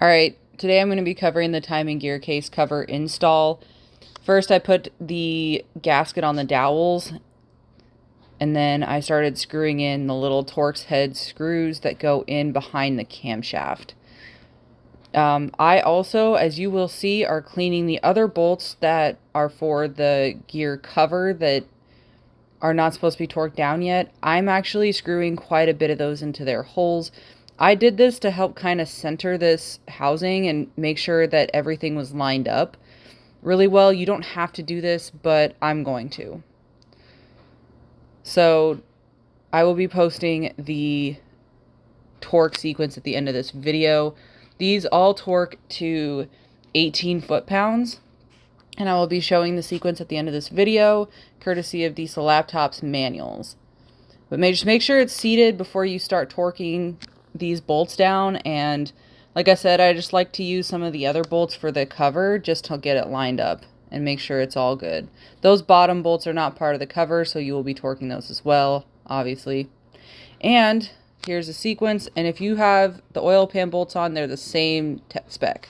Alright, today I'm going to be covering the timing gear case cover install. First I put the gasket on the dowels, and then I started screwing in the little Torx head screws that go in behind the camshaft. I also, as you will see, are cleaning the other bolts that are for the gear cover that are not supposed to be torqued down yet. I'm actually screwing quite a bit of those into their holes. I did this to help kind of center this housing and make sure that everything was lined up really well. You don't have to do this, but I'm going to. So I will be posting the torque sequence at the end of this video. These all torque to 18 foot-pounds, and I will be showing the sequence at the end of this video, courtesy of Diesel Laptops manuals. But just make sure it's seated before you start torquing these bolts down, and like I said, I just like to use some of the other bolts for the cover just to get it lined up and make sure it's all good. Those bottom bolts are not part of the cover, so you will be torquing those as well, obviously. And here's the sequence, and if you have the oil pan bolts on, they're the same spec.